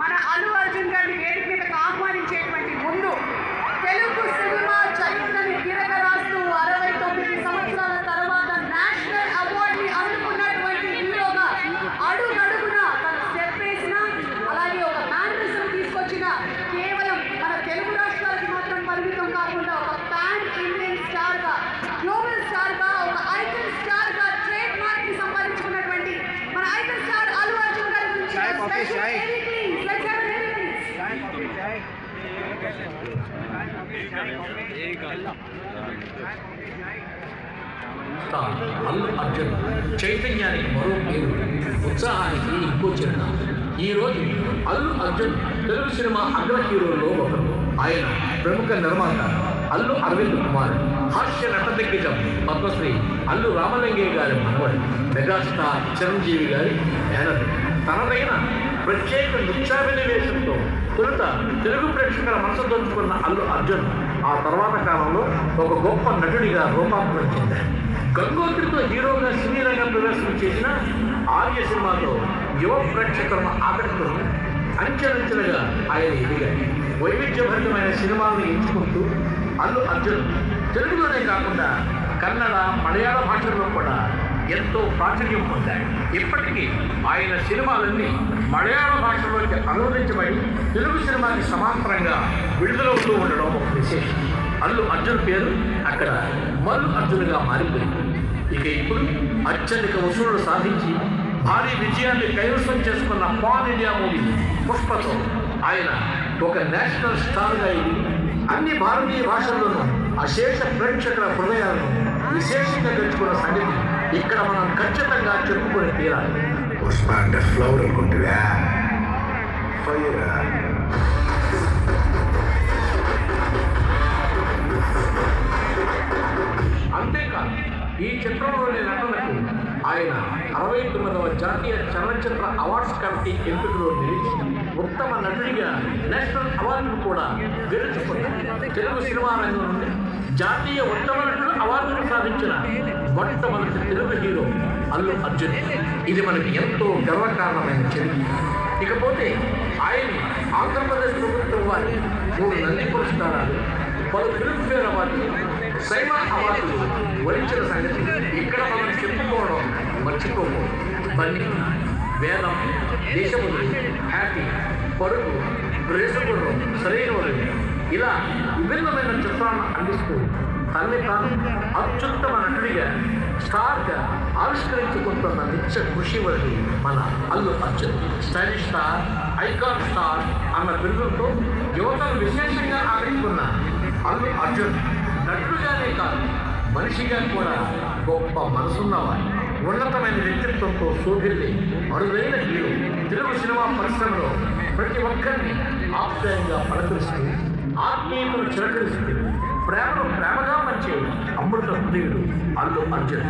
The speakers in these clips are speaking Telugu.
మన అల్లు అర్జున్ గారిని వేదిక మీదకు ఆహ్వానించేటువంటి ముందు తెలుగు సినిమా చరిత్రని తిరగరాస్తూ 69 సంవత్సరాల తర్వాత నేషనల్ అవార్డుని అందుకున్నటువంటి హీరోగా అడుగడుగున తన స్టెప్ వేసిన, అలాగే ఒక మేనరిజం తీసుకొచ్చిన, కేవలం మన తెలుగు రాష్ట్రాలకి మాత్రం పరిమితం కాకుండా ఒక పాన్ ఇండియన్ స్టార్గా, గ్లోబల్ స్టార్గా, ఒక ఐకన్ స్టార్గా ట్రేడ్ మార్క్ ని సంపాదించుకున్నటువంటి మన ఐకన్ స్టార్ అల్లు అర్జున్ గారి గురించి అల్లు అర్జున్ చైతన్యానికి మరో పేరు, ఉత్సాహానికి ఇంకో చిరునామా. ఈరోజు అల్లు అర్జున్ తెలుగు సినిమా అగ్ర హీరోల్లో ఒకరు. ఆయన ప్రముఖ నిర్మాత అల్లు అరవింద్ కుమార్, హాస్య నట దిగ్గజం పద్మశ్రీ అల్లు రామలింగయ్య గారి మనవడు, మెగాస్టార్ చిరంజీవి గారి మేనర్. తనదైన ప్రత్యేక నృత్యాభినవేశంతో తొలుత తెలుగు ప్రేక్షకుల మనసు దోచుకున్న అల్లు అర్జున్ ఆ తర్వాత కాలంలో ఒక గొప్ప నటుడిగా రూపాంతరం చెందాడు. గంగోత్రితో హీరోగా సినీ రంగ ప్రవేశం చేసిన ఆర్య సినిమాతో యువ ప్రేక్షకులను ఆకట్టుకుని అంచెలంచెలుగా ఆయన ఎదిగాడు. వైవిధ్యభరితమైన సినిమాలను ఎంచుకుంటూ అల్లు అర్జున్ తెలుగులోనే కాకుండా కన్నడ, మలయాళ భాషల్లో కూడా ఎంతో ప్రాచుర్యం పొందాడు. ఇప్పటికీ ఆయన సినిమాలన్నీ మలయాళ భాషలోకి అనువదించబడి తెలుగు సినిమాకి సమాంతరంగా విడుదలవుతూ ఉండడం ఒక విశేషం. అల్లు అర్జున్ పేరు అక్కడ మల్లు అర్జున్గా మారిపోయింది. ఇక ఇప్పుడు అత్యధిక వసూళ్లు సాధించి భారీ విజయాన్ని కైవసం చేసుకున్న పాన్ ఇండియా మూవీ పుష్పతో ఆయన ఒక నేషనల్ స్టార్గా ఇది అన్ని భారతీయ భాషల్లోనూ అశేష ప్రేక్షకుల హృదయాలను విశేషంగా తెచ్చుకున్న సంగతి ఇక్కడ మనం ఖచ్చితంగా చెప్పుకొని తీరాలి. పుష్ప అంటే ఫ్లవర్ అనుకుంటువా? ఫైర్. అంతేకాదు, ఈ చిత్రంలోని నటనకు ఆయన 69వ జాతీయ చలనచిత్ర అవార్డ్స్ కమిటీ ఎంపికలో నిలిచి ఉత్తమ నటుడిగా నేషనల్ అవార్డును కూడా గెలుచుకున్నాడు. తెలుగు సినిమా రంగం నుండి జాతీయ ఉత్తమ నటుడు అవార్డును సాధించిన మొట్టమొదటి తెలుగు హీరో అల్లు అర్జున్. ఇది మనకి ఎంతో గర్వకారణమైన చరిత్ర. ఇకపోతే ఆయన ఆంధ్రప్రదేశ్ ప్రభుత్వం వారి 3 నంది పురస్కారాలు, పలు ఫిల్మ్ఫేర్ అవార్డులు, సైమా అవార్డులు వరించిన సంగతి ఇక్కడ మనం చెప్పుకోవడం మర్చిపోకూడదు. బన్నీ, వేదం, దేశములు, హ్యాపీ, పరుగు, రేసుగుర్రం, సరైనవారు ఇలా విభిన్నమైన చిత్రాలను అందిస్తూ తల్లి తాను అత్యుత్తమ నటుడిగా, స్టార్గా ఆవిష్కరించుకుంటున్న నిత్య కృషి వరకు మన Allu Arjun. Stylish star, icon star అన్న బిరుదులతో యువతను విశేషంగా ఆకట్టుకున్న అల్లు అర్జున్ నటుడుగానే కాదు, మనిషిగా కూడా గొప్ప మనసున్నవాడు. ఉన్నతమైన వ్యక్తిత్వంతో శోభిల్లి అరుదైన హీరో. తెలుగు సినిమా పరిశ్రమలో ప్రతి ఒక్కరిని ఆప్యాయంగా పలకరిస్తూ, ఆత్మీయతను చిరకరిస్తూ, ప్రేమను ప్రేమగా పంచే అమృత హృదయుడు అల్లు అర్జున్.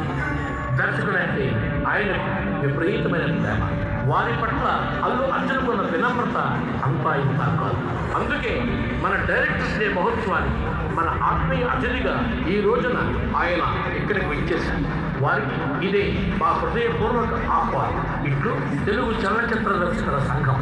దర్శకుడంటే ఆయనకు విపరీతమైన ప్రేమ. వారి పట్ల అల్లు అర్జున్కున్న వినమ్రత అంతా ఇంత కాదు. అందుకే మన డైరెక్టర్స్ డే మహోత్సవానికి మన ఆత్మీయ అతిథిగా ఈ రోజున ఆయన ఇక్కడికి వచ్చేశారు. వారికి ఇదే మా హృదయపూర్వక ఆహ్వానం. ఇట్లు తెలుగు చలనచిత్ర దర్శకుల సంఘం.